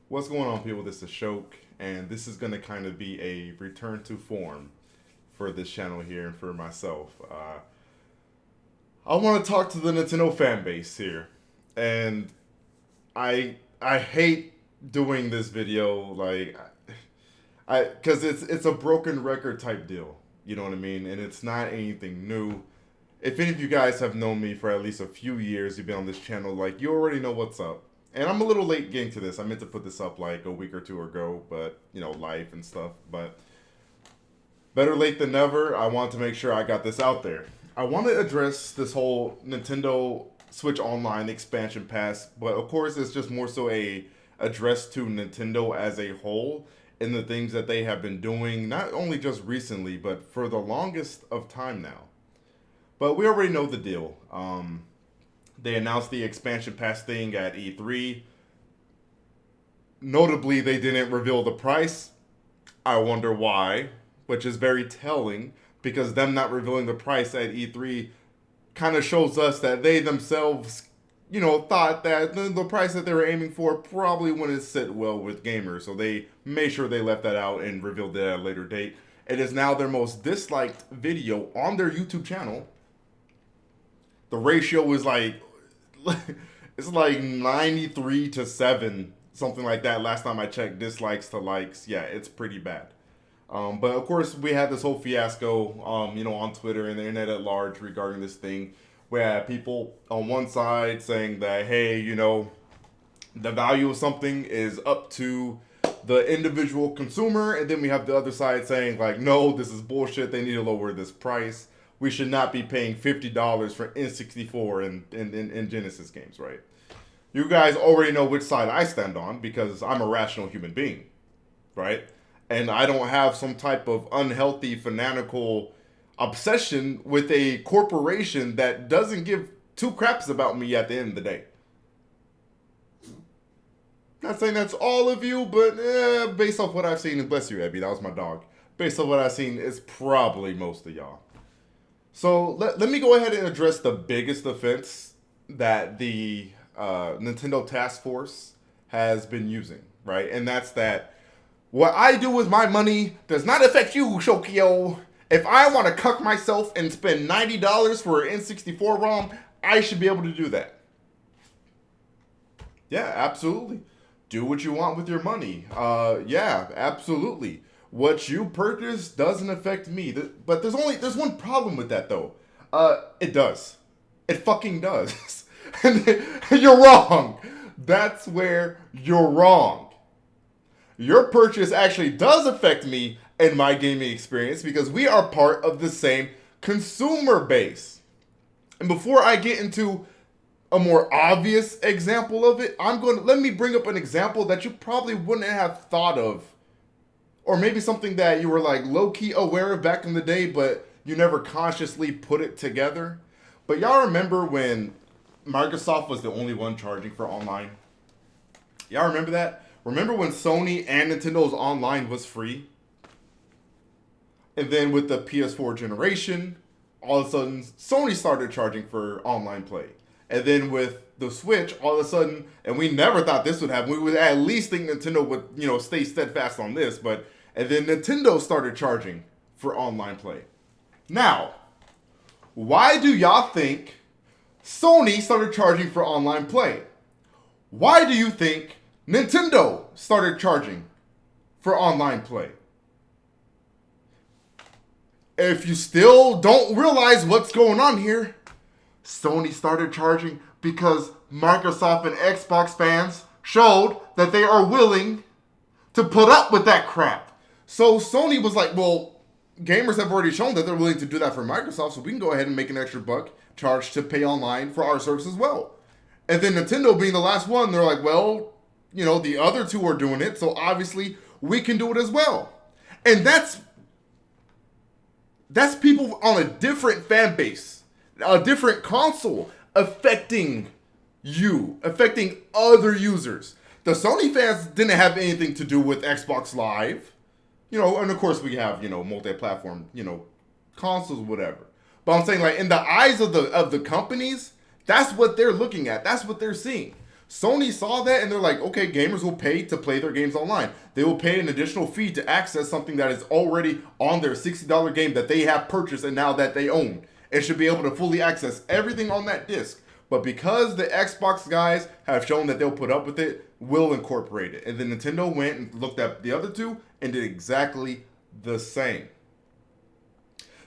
What's going on, people? This is Shok, and this is going to kind of be a return to form for this channel here and for myself. I want to talk to the Nintendo fan base here, and I hate doing this video because it's a broken record type deal. You know what I mean? And it's not anything new. If any of you guys have known me for at least a few years, you've been on this channel, like you already know what's up. And I'm a little late getting to this. I meant to put this up like a week or two ago, but you know, life and stuff. But better late than never. I want to make sure I got this out there. I want to address this whole Nintendo Switch Online expansion pass, but of course it's just more so a address to Nintendo as a whole and the things that they have been doing, not only just recently, but for the longest of time now. But we already know the deal. They announced the expansion pass thing at E3. Notably, they didn't reveal the price. I wonder why, which is very telling because them not revealing the price at E3 kind of shows us that they themselves, thought that the price that they were aiming for probably wouldn't sit well with gamers. So they made sure they left that out and revealed it at a later date. It is now their most disliked video on their YouTube channel. The ratio is it's like 93 to 7, something like that. Last time I checked, dislikes to likes. Yeah, it's pretty bad. But of course, we had this whole fiasco, on Twitter and the internet at large regarding this thing. We had people on one side saying that, hey, the value of something is up to the individual consumer. And then we have the other side saying, like, no, this is bullshit. They need to lower this price. We should not be paying $50 for N64 and Genesis games, right? You guys already know which side I stand on because I'm a rational human being, right? And I don't have some type of unhealthy, fanatical obsession with a corporation that doesn't give two craps about me at the end of the day. Not saying that's all of you, but based off what I've seen, and bless you, Abby, that was my dog. Based on what I've seen, it's probably most of y'all. So let me go ahead and address the biggest offense that the Nintendo Task Force has been using, right? And that's that what I do with my money does not affect you, Shokio. If I want to cuck myself and spend $90 for an N64 ROM, I should be able to do that. Yeah, absolutely. Do what you want with your money. Yeah, absolutely. What you purchase doesn't affect me. But there's one problem with that though. It does. It fucking does. And you're wrong. That's where you're wrong. Your purchase actually does affect me and my gaming experience because we are part of the same consumer base. And before I get into a more obvious example of it, let me bring up an example that you probably wouldn't have thought of. Or maybe something that you were like low-key aware of back in the day, but you never consciously put it together. But y'all remember when Microsoft was the only one charging for online? Y'all remember that? Remember when Sony and Nintendo's online was free? And then with the PS4 generation, all of a sudden Sony started charging for online play. And then with the Switch, all of a sudden, and we never thought this would happen. We would at least think Nintendo would, stay steadfast on this. And then Nintendo started charging for online play. Now, why do y'all think Sony started charging for online play? Why do you think Nintendo started charging for online play? If you still don't realize what's going on here, Sony started charging because Microsoft and Xbox fans showed that they are willing to put up with that crap. So Sony was like, well, gamers have already shown that they're willing to do that for Microsoft, so we can go ahead and make an extra buck, charge to pay online for our service as well. And then Nintendo being the last one, they're like, well, the other two are doing it, so obviously we can do it as well. And that's people on a different fan base, a different console, affecting other users. The Sony fans didn't have anything to do with Xbox Live. And of course we have, multi-platform, consoles, whatever. But I'm saying, like, in the eyes of the companies, that's what they're looking at. That's what they're seeing. Sony saw that and they're like, okay, gamers will pay to play their games online. They will pay an additional fee to access something that is already on their $60 game that they have purchased and now that they own. It should be able to fully access everything on that disc. But because the Xbox guys have shown that they'll put up with it, we'll incorporate it. And then Nintendo went and looked at the other two and did exactly the same.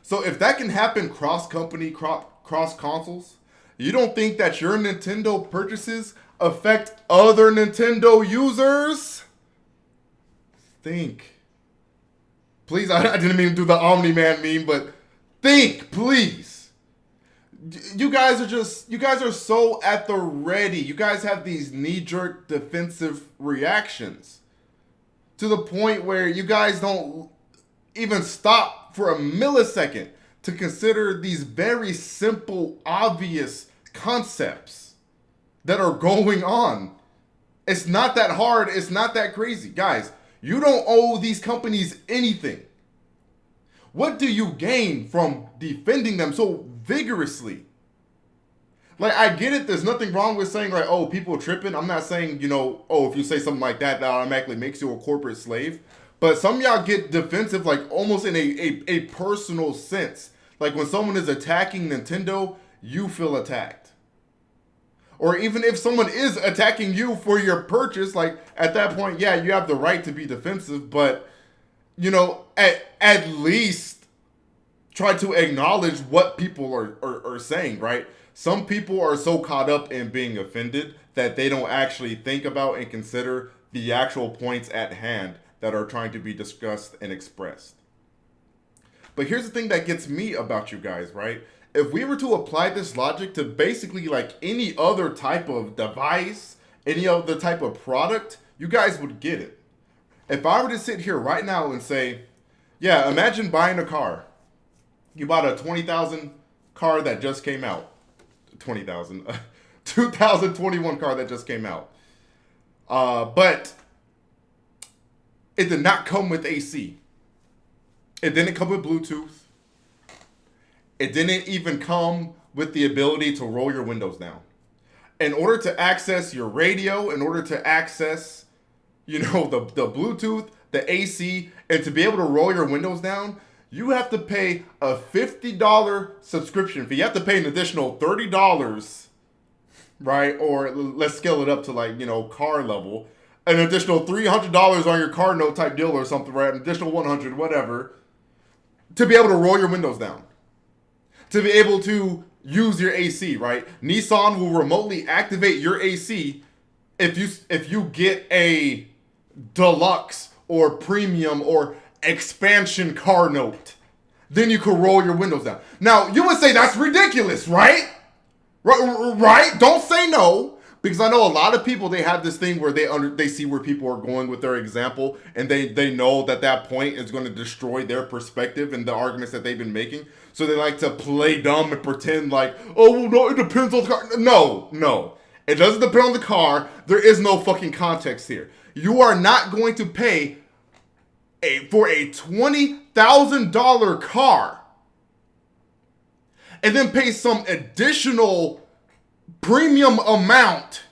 So if that can happen cross-company, cross-consoles, you don't think that your Nintendo purchases affect other Nintendo users? Think. Please, I didn't mean to do the Omni-Man meme, but think, please. You guys are so at the ready. You guys have these knee-jerk defensive reactions to the point where you guys don't even stop for a millisecond to consider these very simple, obvious concepts that are going on. It's not that hard. It's not that crazy. Guys, you don't owe these companies anything. What do you gain from defending them so vigorously? Like, I get it. There's nothing wrong with saying, like, oh, people are tripping. I'm not saying, if you say something like that, that automatically makes you a corporate slave. But some of y'all get defensive, like, almost in a personal sense. Like, when someone is attacking Nintendo, you feel attacked. Or even if someone is attacking you for your purchase, like, at that point, yeah, you have the right to be defensive. But, at least try to acknowledge what people are saying, right? Some people are so caught up in being offended that they don't actually think about and consider the actual points at hand that are trying to be discussed and expressed. But here's the thing that gets me about you guys, right? If we were to apply this logic to basically like any other type of device, any other type of product, you guys would get it. If I were to sit here right now and say, yeah, imagine buying a car. You bought a 20,000 car that just came out. 2021 car that just came out. But it did not come with AC. It didn't come with Bluetooth. It didn't even come with the ability to roll your windows down. In order to access your radio, in order to access, the Bluetooth, the AC, and to be able to roll your windows down, you have to pay a $50 subscription fee. You have to pay an additional $30, right? Or let's scale it up to car level. An additional $300 on your car note type deal or something, right? An additional $100, whatever, to be able to roll your windows down. To be able to use your AC, right? Nissan will remotely activate your AC if you get a deluxe or premium or expansion car note. Then you can roll your windows down. Now, you would say that's ridiculous, right? Right? Don't say no. Because I know a lot of people, they have this thing where they see where people are going with their example, and they know that point is going to destroy their perspective and the arguments that they've been making. So they like to play dumb and pretend like, oh, well, no, it depends on the car. No. It doesn't depend on the car. There is no fucking context here. You are not going to pay for a $20,000 car and then pay some additional premium amount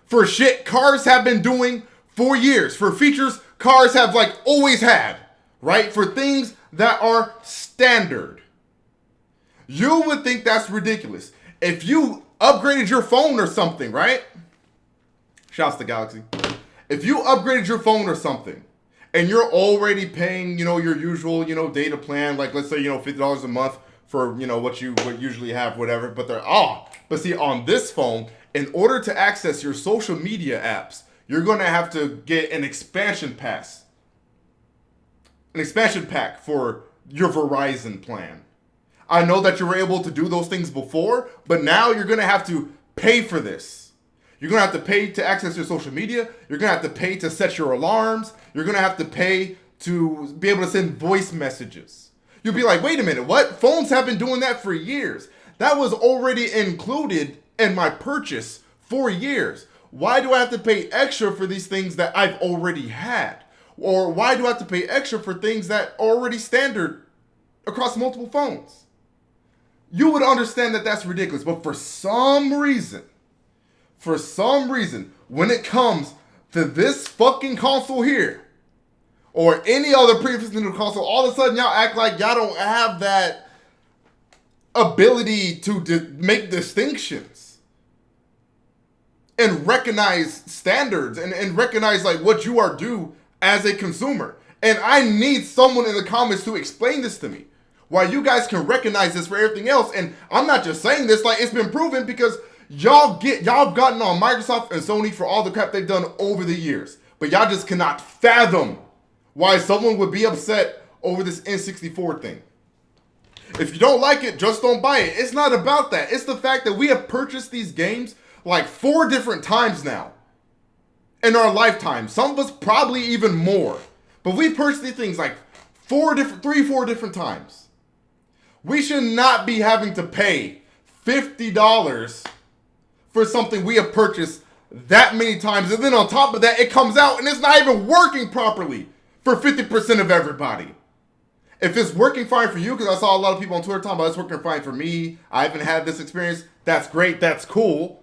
for shit cars have been doing for years, for features cars have always had, right? For things that are standard. You would think that's ridiculous. If you upgraded your phone or something, right? Shouts to Galaxy. If you upgraded your phone or something and you're already paying, your usual, data plan, like let's say, $50 a month for, what you would usually have, whatever, but but see, on this phone, in order to access your social media apps, you're going to have to get an expansion pack for your Verizon plan. I know that you were able to do those things before, but now you're going to have to pay for this. You're going to have to pay to access your social media. You're going to have to pay to set your alarms. You're going to have to pay to be able to send voice messages. You'll be like, wait a minute, what? Phones have been doing that for years. That was already included in my purchase for years. Why do I have to pay extra for these things that I've already had? Or why do I have to pay extra for things that are already standard across multiple phones? You would understand that that's ridiculous. But for some reason, for some reason, when it comes to this fucking console here, or any other previous Nintendo console, all of a sudden y'all act like y'all don't have that ability to make distinctions and recognize standards and recognize like what you are due as a consumer. And I need someone in the comments to explain this to me. Why you guys can recognize this for everything else. And I'm not just saying this, like it's been proven because y'all gotten on Microsoft and Sony for all the crap they've done over the years. But y'all just cannot fathom why someone would be upset over this N64 thing. If you don't like it, just don't buy it. It's not about that. It's the fact that we have purchased these games like 4 different times now in our lifetime. Some of us probably even more. But we purchased these things like 4 different times. We should not be having to pay $50 for something we have purchased that many times. And then on top of that, it comes out and it's not even working properly for 50% of everybody. If it's working fine for you, because I saw a lot of people on Twitter talking about it's working fine for me, I haven't had this experience, that's great, that's cool.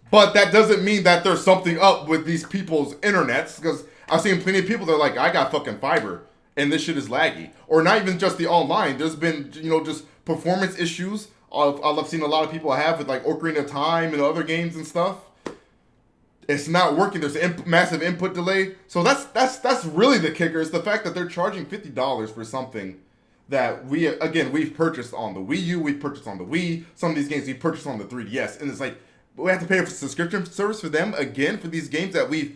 But that doesn't mean that there's something up with these people's internets, because I've seen plenty of people that are like, I got fucking fiber, and this shit is laggy. Or not even just the online, there's been, just performance issues. I've seen a lot of people have with like Ocarina of Time and other games and stuff. It's not working. There's massive input delay. So that's really the kicker. Is the fact that they're charging $50 for something that we've purchased on the Wii U, we've purchased on the Wii. Some of these games we purchased on the 3DS, and it's like we have to pay for subscription service for them again for these games that we've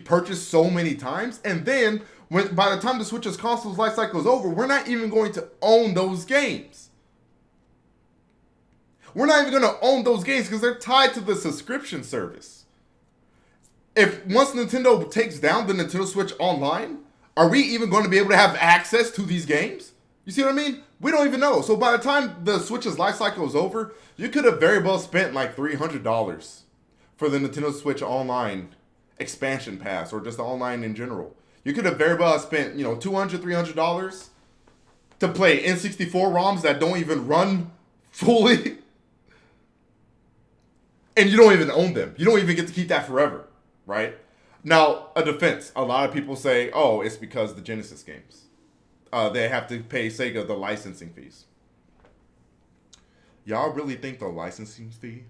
purchased so many times. And then by the time the Switch's console's life cycle is over, we're not even going to own those games. We're not even going to own those games because they're tied to the subscription service. If once Nintendo takes down the Nintendo Switch Online, are we even going to be able to have access to these games? You see what I mean? We don't even know. So by the time the Switch's life cycle is over, you could have very well spent like $300 for the Nintendo Switch Online expansion pass or just the online in general. You could have very well spent, $200, $300 to play N64 ROMs that don't even run fully. And you don't even own them. You don't even get to keep that forever, right? Now, a defense. A lot of people say, oh, it's because the Genesis games. They have to pay Sega the licensing fees. Y'all really think the licensing fee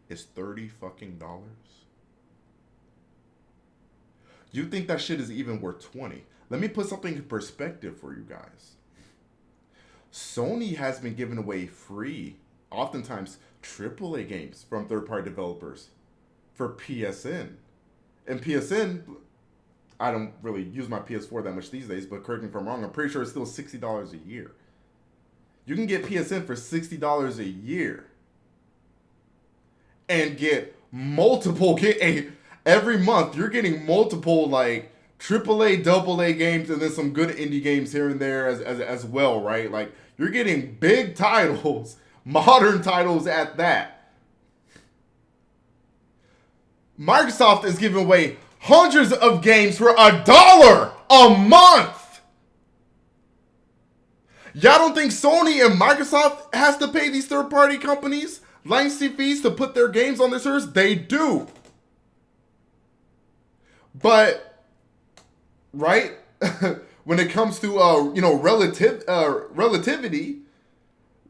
is $30 fucking dollars? You think that shit is even worth 20? Let me put something in perspective for you guys. Sony has been giving away free, oftentimes AAA games from third-party developers for PSN. And PSN, I don't really use my PS4 that much these days, but correct me if I'm wrong, I'm pretty sure it's still $60 a year. You can get PSN for $60 a year and get multiple every month. You're getting multiple like AAA, AA games, and then some good indie games here and there as well, right? Like you're getting big titles, modern titles at that. Microsoft is giving away hundreds of games for $1 a month. Y'all don't think Sony and Microsoft has to pay these third-party companies licensing fees to put their games on their servers? They do. But, right, when it comes to relativity,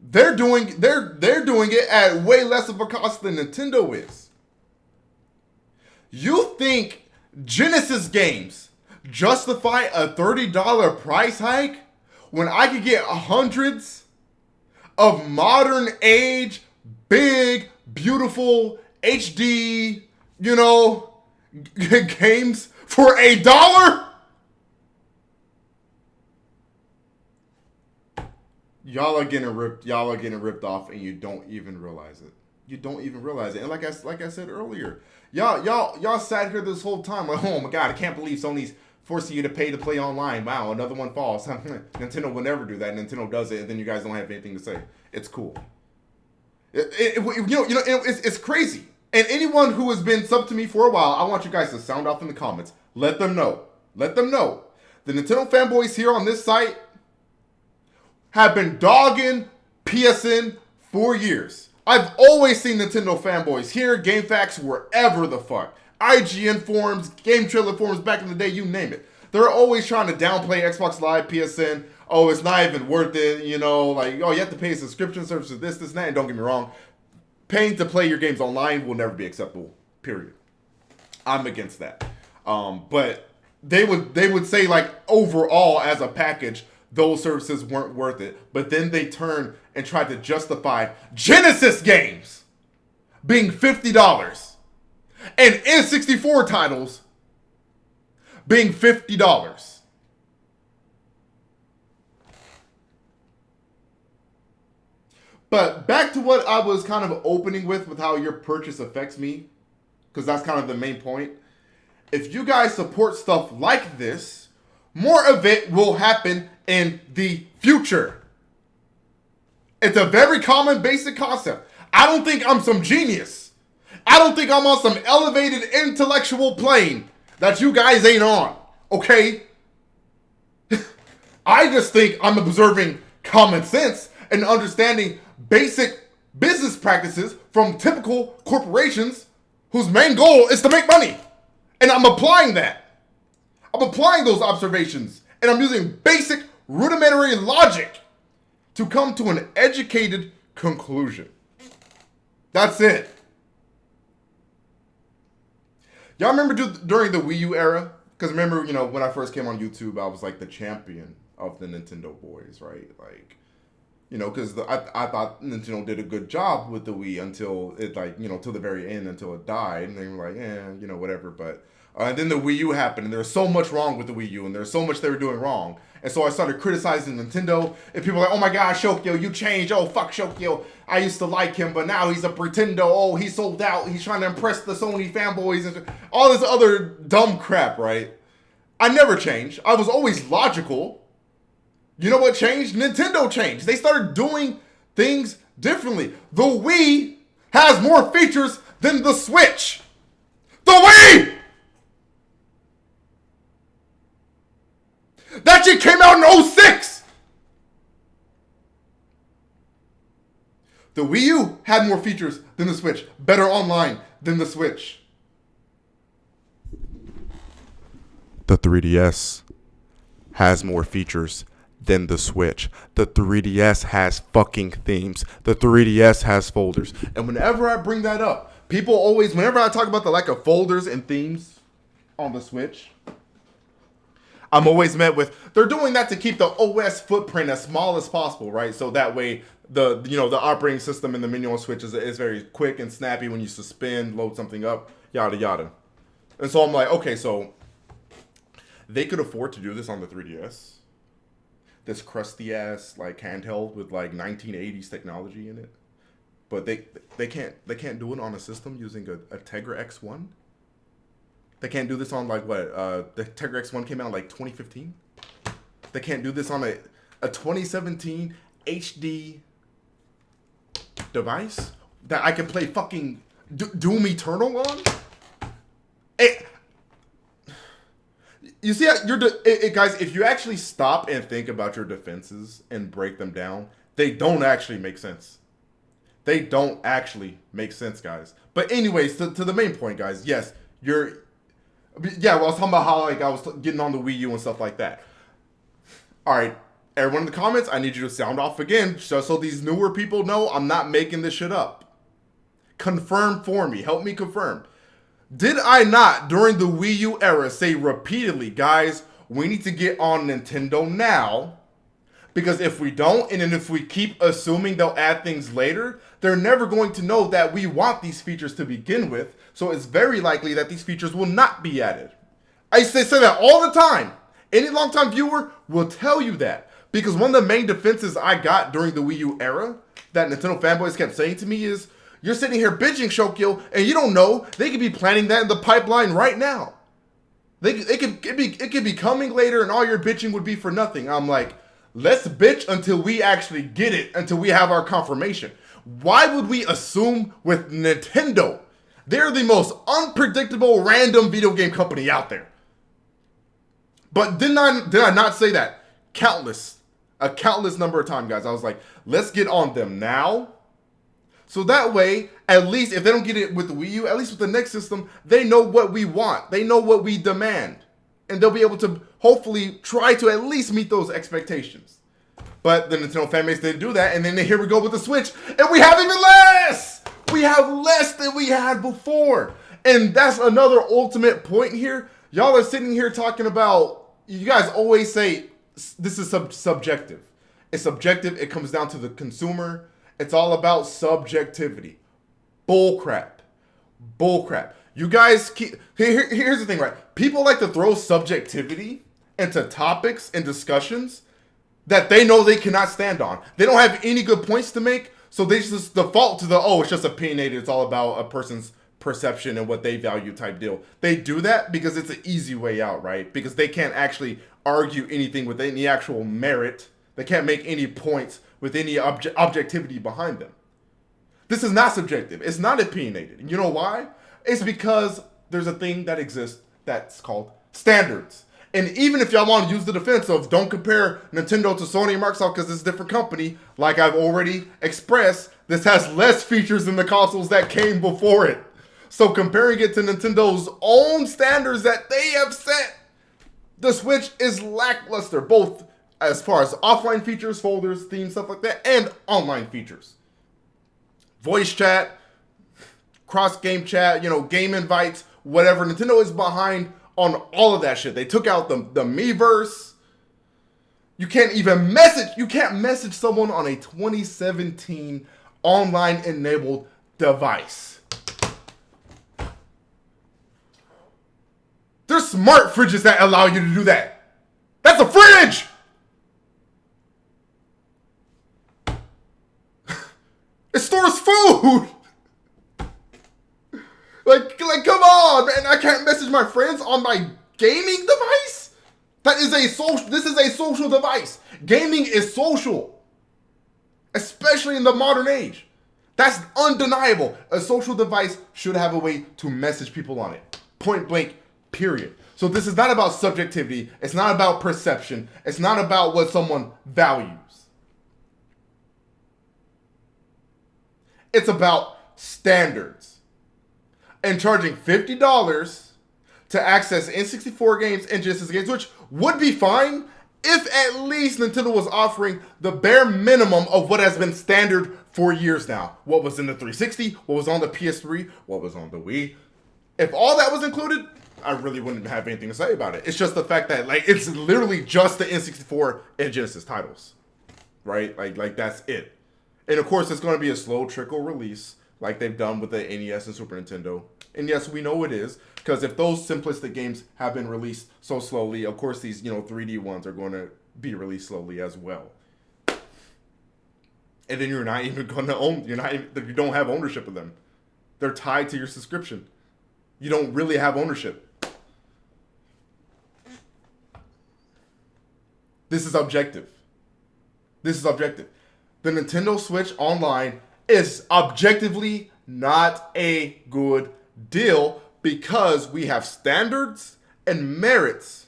they're doing it at way less of a cost than Nintendo is. You think Genesis games justify a $30 price hike when I could get hundreds of modern age, big, beautiful, HD, games for $1? Y'all are getting ripped off, and you don't even realize it. You don't even realize it. And like I said earlier, y'all sat here this whole time like, oh my god, I can't believe Sony's forcing you to pay to play online. Wow, another one falls. Nintendo will never do that. Nintendo does it, and then you guys don't have anything to say. It's cool. It's crazy. And anyone who has been sub to me for a while, I want you guys to sound off in the comments. Let them know. Let them know. The Nintendo fanboys here on this site have been dogging PSN for years. I've always seen Nintendo fanboys here, GameFAQs, wherever the fuck. IGN forums, game trailer forums back in the day, you name it. They're always trying to downplay Xbox Live, PSN. Oh, it's not even worth it, you know, like, oh, you have to pay a subscription service for this, and that. And don't get me wrong, paying to play your games online will never be acceptable, period. I'm against that. But they would say, like, overall as a package, those services weren't worth it. But then they turned and tried to justify Genesis games being $50 and N64 titles being $50. But back to what I was kind of opening with how your purchase affects me, because that's kind of the main point. If you guys support stuff like this, more of it will happen in the future. It's a very common basic concept. I don't think I'm some genius. I don't think I'm on some elevated intellectual plane that you guys ain't on, okay? I just think I'm observing common sense and understanding basic business practices from typical corporations whose main goal is to make money. And I'm applying that. I'm applying those observations. And I'm using basic rudimentary logic to come to an educated conclusion. That's it. Y'all remember during the Wii U era? Because remember, you know, when I first came on YouTube, I was like the champion of the Nintendo boys, right? Like, you know, because I thought Nintendo did a good job with the Wii until it, like, you know, till the very end, until it died. And they were like, you know, whatever. But and then the Wii U happened, and there was so much wrong with the Wii U, and there's so much they were doing wrong. And so I started criticizing Nintendo, and people were like, oh my God, Shokio, you changed. Oh, fuck Shokio. I used to like him, but now he's a pretendo. Oh, he sold out. He's trying to impress the Sony fanboys and all this other dumb crap, right? I never changed. I was always logical. You know what changed? Nintendo changed. They started doing things differently. The Wii has more features than the Switch. The Wii! That shit came out in 06! The Wii U had more features than the Switch. Better online than the Switch. The 3DS has more features than the Switch. The 3DS has fucking themes. The 3DS has folders. And whenever I bring that up, people always, whenever I talk about the lack of folders and themes on the Switch, I'm always met with, they're doing that to keep the OS footprint as small as possible, right? So that way the operating system in the menu on Switch is very quick and snappy when you suspend, load something up, yada yada. And so I'm like, okay, so they could afford to do this on the 3DS. This crusty ass like handheld with like 1980s technology in it. But they can't do it on a system using a Tegra X1. They can't do this on like what? The Tegra X1 came out in like 2015. They can't do this on a 2017 HD device that I can play fucking Doom Eternal on. You see, guys, if you actually stop and think about your defenses and break them down, they don't actually make sense. They don't actually make sense, guys. But anyways, to the main point, guys, yes, I was talking about how like I was getting on the Wii U and stuff like that. All right, everyone in the comments, I need you to sound off again, just so these newer people know I'm not making this shit up. Confirm for me. Help me confirm. Did I not, during the Wii U era, say repeatedly, guys, we need to get on Nintendo now? Because if we don't, and then if we keep assuming they'll add things later, they're never going to know that we want these features to begin with. So it's very likely that these features will not be added. I say that all the time. Any longtime viewer will tell you that. Because one of the main defenses I got during the Wii U era that Nintendo fanboys kept saying to me is, you're sitting here bitching, Shokio, and you don't know they could be planning that in the pipeline right now. It could be coming later, and all your bitching would be for nothing. I'm like, let's bitch until we actually get it, until we have our confirmation. Why would we assume with Nintendo? They're the most unpredictable random video game company out there. But did I not say that? A countless number of times, guys. I was like, let's get on them now, So that way, at least if they don't get it with the Wii U, at least with the next system, they know what we want. They know what we demand. And they'll be able to hopefully try to at least meet those expectations. But the Nintendo fan base didn't do that, and then here we go with the Switch, and we have even less! We have less than we had before. And that's another ultimate point here. Y'all are sitting here talking about, you guys always say, this is subjective. It's subjective, it comes down to the consumer. It's all about subjectivity. Bullcrap. Bullcrap. You guys keep, here's the thing, right? People like to throw subjectivity into topics and discussions that they know they cannot stand on. They don't have any good points to make, so they just default to the, it's just opinionated, it's all about a person's perception and what they value type deal. They do that because it's an easy way out, right? Because they can't actually argue anything with any actual merit. They can't make any points with any objectivity behind them. This is not subjective. It's not opinionated. And you know why? It's because there's a thing that exists that's called standards. And even if y'all want to use the defense of don't compare Nintendo to Sony and Microsoft because it's a different company, like I've already expressed, this has less features than the consoles that came before it. So comparing it to Nintendo's own standards that they have set, the Switch is lackluster, both as far as offline features, folders, themes, stuff like that, and online features. Voice chat, cross-game chat, game invites, whatever. Nintendo is behind on all of that shit. They took out the Miiverse. You can't message someone on a 2017 online-enabled device. There's smart fridges that allow you to do that. That's a fridge! It stores food! Like, come on, man. I can't message my friends on my gaming device? This is a social device. Gaming is social. Especially in the modern age. That's undeniable. A social device should have a way to message people on it. Point blank, period. So this is not about subjectivity. It's not about perception. It's not about what someone values. It's about standards. And charging $50 to access N64 games and Genesis games, which would be fine if at least Nintendo was offering the bare minimum of what has been standard for years now. What was in the 360, what was on the PS3, what was on the Wii. If all that was included, I really wouldn't have anything to say about it. It's just the fact that it's literally just the N64 and Genesis titles, right? Like that's it. And of course, it's going to be a slow trickle release, like they've done with the NES and Super Nintendo. And yes, we know it is, because if those simplistic games have been released so slowly, of course these 3D ones are going to be released slowly as well. And then you're not even going to own, you don't have ownership of them. They're tied to your subscription. You don't really have ownership. This is objective. This is objective. The Nintendo Switch Online is objectively not a good deal because we have standards and merits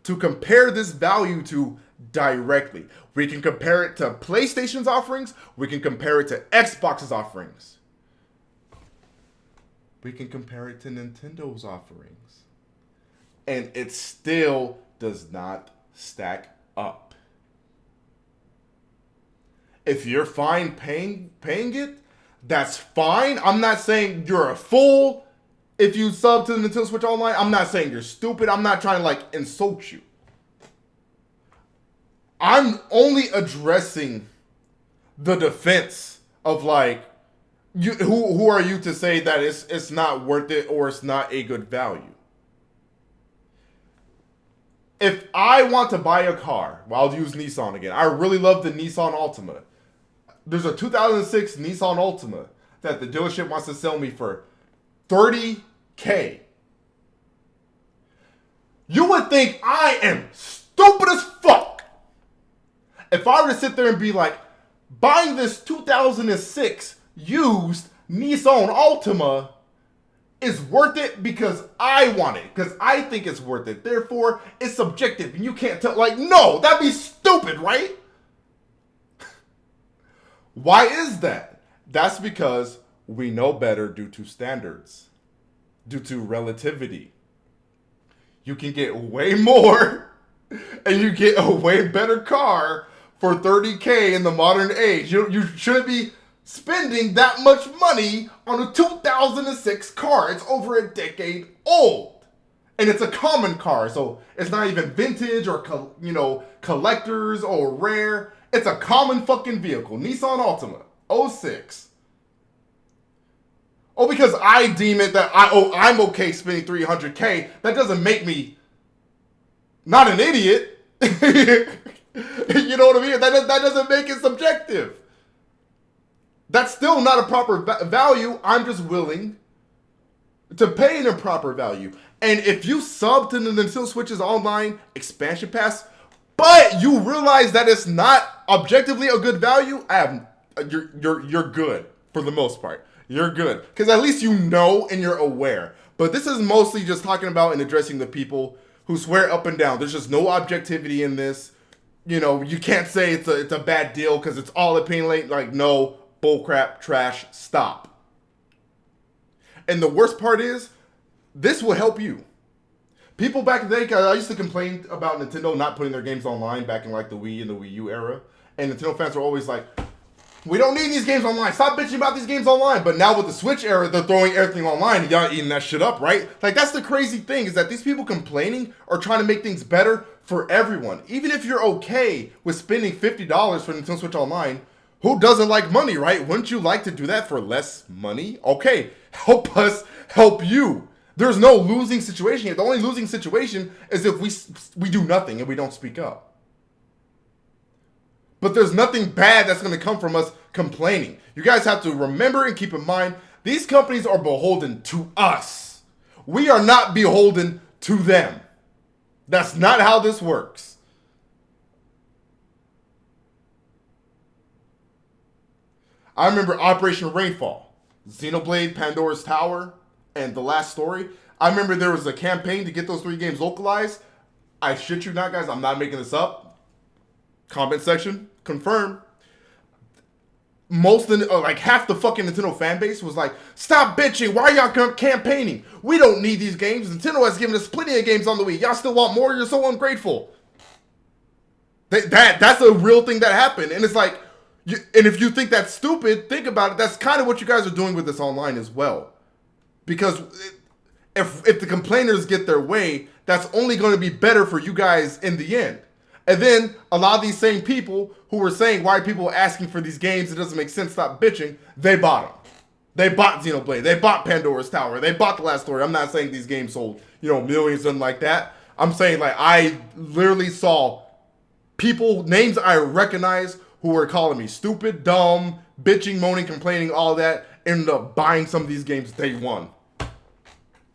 to compare this value to directly. We can compare it to PlayStation's offerings. We can compare it to Xbox's offerings. We can compare it to Nintendo's offerings. And it still does not stack up. If you're fine paying it, that's fine. I'm not saying you're a fool if you sub to the Nintendo Switch Online. I'm not saying you're stupid. I'm not trying to insult you. I'm only addressing the defense of you. Who are you to say that it's not worth it or it's not a good value? If I want to buy a car, I'll use Nissan again. I really love the Nissan Altima. There's a 2006 Nissan Altima that the dealership wants to sell me for $30,000. You would think I am stupid as fuck if I were to sit there and be like, buying this 2006 used Nissan Altima is worth it because I want it, because I think it's worth it. Therefore, it's subjective and you can't tell. No, that'd be stupid, right? Why is that? That's because we know better due to standards, due to relativity. You can get way more and you get a way better car for $30K in the modern age. You shouldn't be spending that much money on a 2006 car. It's over a decade old. And it's a common car, so it's not even vintage or collectors or rare. It's a common fucking vehicle. Nissan Altima, '06. Oh, because I deem it that I'm okay spending $300K, that doesn't make me not an idiot. You know what I mean? That doesn't make it subjective. That's still not a proper value. I'm just willing to pay an improper value. And if you sub to the Nintendo Switch's online expansion pass, but you realize that it's not objectively a good value, you're good for the most part. You're good because at least you know and you're aware. But this is mostly just talking about and addressing the people who swear up and down there's just no objectivity in this. You can't say it's a bad deal because it's all opinionated. Like, no, bullcrap, trash, stop. And the worst part is, this will help you. People back in the day, I used to complain about Nintendo not putting their games online back in like the Wii and the Wii U era. And Nintendo fans were always like, we don't need these games online. Stop bitching about these games online. But now with the Switch era, they're throwing everything online and y'all eating that shit up, right? Like, that's the crazy thing is that these people complaining are trying to make things better for everyone. Even if you're okay with spending $50 for Nintendo Switch Online, who doesn't like money, right? Wouldn't you like to do that for less money? Okay, help us help you. There's no losing situation here. The only losing situation is if we do nothing and we don't speak up. But there's nothing bad that's going to come from us complaining. You guys have to remember and keep in mind, these companies are beholden to us. We are not beholden to them. That's not how this works. I remember Operation Rainfall, Xenoblade, Pandora's Tower, and The Last Story. I remember there was a campaign to get those 3 games localized. I shit you not, guys. I'm not making this up. Comment section, confirm. Half the fucking Nintendo fan base was like, stop bitching. Why are y'all campaigning? We don't need these games. Nintendo has given us plenty of games on the Wii. Y'all still want more? You're so ungrateful. That's a real thing that happened. And it's like, and if you think that's stupid, think about it. That's kind of what you guys are doing with this online as well. Because if the complainers get their way, that's only going to be better for you guys in the end. And then a lot of these same people who were saying, why are people asking for these games? It doesn't make sense. Stop bitching. They bought them. They bought Xenoblade. They bought Pandora's Tower. They bought The Last Story. I'm not saying these games sold, millions and like that. I'm saying like I literally saw people, names I recognize, who were calling me stupid, dumb, bitching, moaning, complaining, all that, ended up buying some of these games day one.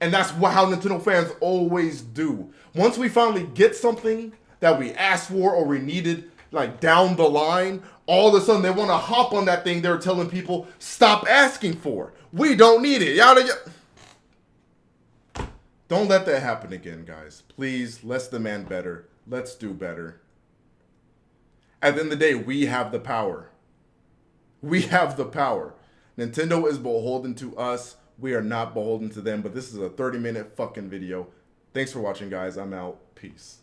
And that's how Nintendo fans always do. Once we finally get something that we asked for or we needed, like down the line, all of a sudden they want to hop on that thing they're telling people, stop asking for. We don't need it. Don't let that happen again, guys. Please, let's demand better. Let's do better. At the end of the day, we have the power. We have the power. Nintendo is beholden to us. We are not beholden to them, but this is a 30-minute fucking video. Thanks for watching, guys. I'm out. Peace.